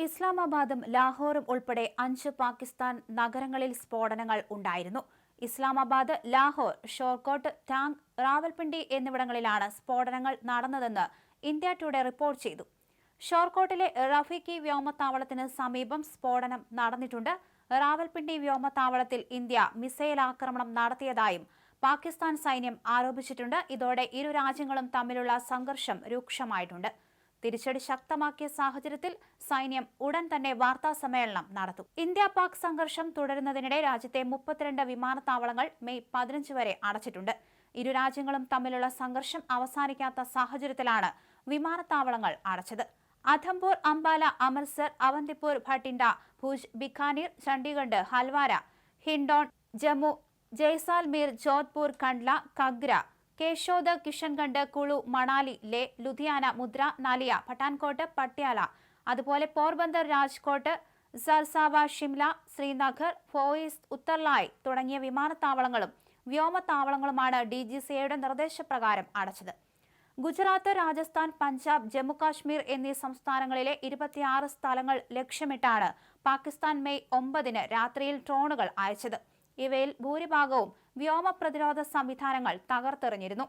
ഇസ്ലാമാബാദും ലാഹോറും ഉൾപ്പെടെ 5 പാകിസ്ഥാൻ നഗരങ്ങളിൽ സ്ഫോടനങ്ങൾ ഉണ്ടായിരുന്നു. ഇസ്ലാമാബാദ്, ലാഹോർ, ഷോർക്കോട്ട്, ടാങ്, റാവൽപിണ്ടി എന്നിവിടങ്ങളിലാണ് സ്ഫോടനങ്ങൾ നടന്നതെന്ന് ഇന്ത്യ ടുഡേ റിപ്പോർട്ട് ചെയ്തു. ഷോർക്കോട്ടിലെ റഫീഖി വ്യോമത്താവളത്തിന് സമീപം സ്ഫോടനം നടന്നിട്ടുണ്ട്. റാവൽപിണ്ടി വ്യോമത്താവളത്തിൽ ഇന്ത്യ മിസൈൽ ആക്രമണം നടത്തിയതായും പാകിസ്ഥാൻ സൈന്യം ആരോപിച്ചിട്ടുണ്ട്. ഇതോടെ ഇരു രാജ്യങ്ങളും തമ്മിലുള്ള സംഘർഷം രൂക്ഷമായിട്ടുണ്ട്. തിരിച്ചടി ശക്തമാക്കിയ സാഹചര്യത്തിൽ സൈന്യം ഉടൻ തന്നെ വാർത്താ സമ്മേളനം നടത്തും. ഇന്ത്യ പാക് സംഘർഷം തുടരുന്നതിനിടെ രാജ്യത്തെ 32 വിമാനത്താവളങ്ങൾ മെയ് 15 വരെ അടച്ചിട്ടുണ്ട്. ഇരു രാജ്യങ്ങളും തമ്മിലുള്ള സംഘർഷം അവസാനിക്കാത്ത സാഹചര്യത്തിലാണ് വിമാനത്താവളങ്ങൾ അടച്ചത്. അധംപൂർ, അംബാല, അമൃത്സർ, അവന്തിപ്പൂർ, ഭട്ടിൻഡ, ഭുജ്, ബിക്കാനീർ, ചണ്ഡീഗഡ്, ഹൽവാര, ഹിൻഡോൺ, ജമ്മു, ജയ്സാൽമീർ, ജോധ്പൂർ, കണ്ട്ല, കഗ്ര, കേശോദ്, കിഷൻഗഡ്, കുളു, മണാലി, ലേ, ലുധിയാന, മുദ്ര, നാലിയ, പഠാൻകോട്ട്, പട്യാല, അതുപോലെ പോർബന്ദർ, രാജ്കോട്ട്, സർസാവ, ഷിംല, ശ്രീനഗർ, ഫോയിസ്, ഉത്തർലായ് തുടങ്ങിയ വിമാനത്താവളങ്ങളും വ്യോമത്താവളങ്ങളുമാണ് DGCAയുടെ നിർദ്ദേശപ്രകാരം അടച്ചത്. ഗുജറാത്ത്, രാജസ്ഥാൻ, പഞ്ചാബ്, ജമ്മുകാശ്മീർ എന്നീ സംസ്ഥാനങ്ങളിലെ 26 സ്ഥലങ്ങൾ ലക്ഷ്യമിട്ടാണ് പാകിസ്ഥാൻ മെയ് 9 രാത്രിയിൽ ഡ്രോണുകൾ അയച്ചത്. ഇവയിൽ ഭൂരിഭാഗവും വ്യോമ പ്രതിരോധ സംവിധാനങ്ങൾ തകർത്തെറിഞ്ഞിരുന്നു.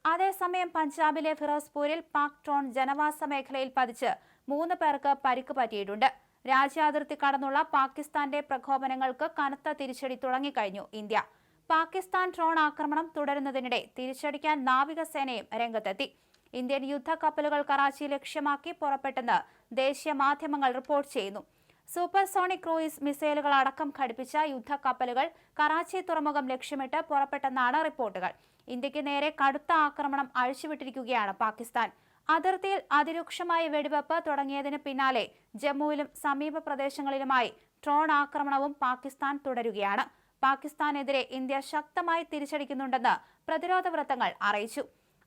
അതേസമയം പഞ്ചാബിലെ ഫിറോസ്പൂരിൽ പാക് ഡ്രോൺ ജനവാസ മേഖലയിൽ പതിച്ച് 3 പേർക്ക് പരിക്ക് പറ്റിയിട്ടുണ്ട്. രാജ്യാതിർത്തി കടന്നുള്ള പാകിസ്ഥാന്റെ പ്രകോപനങ്ങൾക്ക് കനത്ത തിരിച്ചടി തുടങ്ങിക്കഴിഞ്ഞു ഇന്ത്യ. പാകിസ്ഥാൻ ഡ്രോൺ ആക്രമണം തുടരുന്നതിനിടെ തിരിച്ചടിക്കാൻ നാവികസേനയും രംഗത്തെത്തി. ഇന്ത്യൻ യുദ്ധക്കപ്പലുകൾ കറാച്ചി ലക്ഷ്യമാക്കി പുറപ്പെട്ടെന്ന് ദേശീയ മാധ്യമങ്ങൾ റിപ്പോർട്ട് ചെയ്യുന്നു. സൂപ്പർസോണിക് ക്രൂയിസ് മിസൈലുകൾ അടക്കം ഘടിപ്പിച്ച യുദ്ധക്കപ്പലുകൾ കറാച്ചി തുറമുഖം ലക്ഷ്യമിട്ട് പുറപ്പെട്ടെന്നാണ് റിപ്പോർട്ടുകൾ. ഇന്ത്യക്ക് നേരെ കടുത്ത ആക്രമണം അഴിച്ചുവിട്ടിരിക്കുകയാണ് പാകിസ്ഥാൻ. അതിർത്തിയിൽ അതിരൂക്ഷമായ വെടിവെപ്പ് തുടങ്ങിയതിന് പിന്നാലെ ജമ്മുവിലും സമീപ പ്രദേശങ്ങളിലുമായി ഡ്രോൺ ആക്രമണവും പാകിസ്ഥാൻ തുടരുകയാണ്. പാകിസ്ഥാനെതിരെ ഇന്ത്യ ശക്തമായി തിരിച്ചടിക്കുന്നുണ്ടെന്ന് പ്രതിരോധ വൃത്തങ്ങൾ അറിയിച്ചു.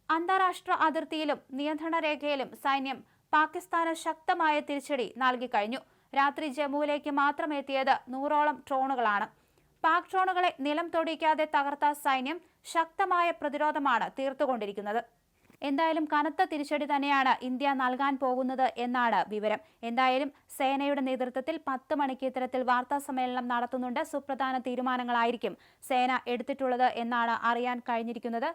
അന്താരാഷ്ട്ര അതിർത്തിയിലും നിയന്ത്രണ രേഖയിലും സൈന്യം പാകിസ്ഥാന് ശക്തമായ തിരിച്ചടി നൽകിക്കഴിഞ്ഞു. രാത്രി ജമ്മുവിലേക്ക് മാത്രം എത്തിയത് 100ഓളം ഡ്രോണുകളാണ്. പാക് ഡ്രോണുകളെ നിലം തൊടിക്കാതെ തകർത്ത സൈന്യം ശക്തമായ പ്രതിരോധമാണ് തീർത്തുകൊണ്ടിരിക്കുന്നത്. എന്തായാലും കനത്ത തിരിച്ചടി തന്നെയാണ് ഇന്ത്യ നൽകാൻ പോകുന്നത് എന്നാണ് വിവരം. എന്തായാലും സേനയുടെ നേതൃത്വത്തിൽ 10 മണിക്ക് ഇത്തരത്തിൽ വാർത്താ സമ്മേളനം നടത്തുന്നുണ്ട്. സുപ്രധാന തീരുമാനങ്ങളായിരിക്കും സേന എടുത്തിട്ടുള്ളത് എന്നാണ് അറിയാൻ കഴിഞ്ഞിരിക്കുന്നത്.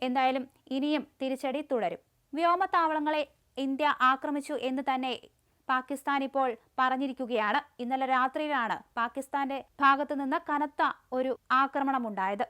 എന്തായാലും ഇനിയും തിരിച്ചടി തുടരും. വ്യോമത്താവളങ്ങളെ ഇന്ത്യ ആക്രമിച്ചു എന്ന് തന്നെ പാകിസ്ഥാൻ ഇപ്പോൾ പറഞ്ഞിരിക്കുകയാണ്. ഇന്നലെ രാത്രിയിലാണ് പാകിസ്ഥാന്റെ ഭാഗത്തു നിന്ന് കനത്ത ഒരു ആക്രമണമുണ്ടായത്.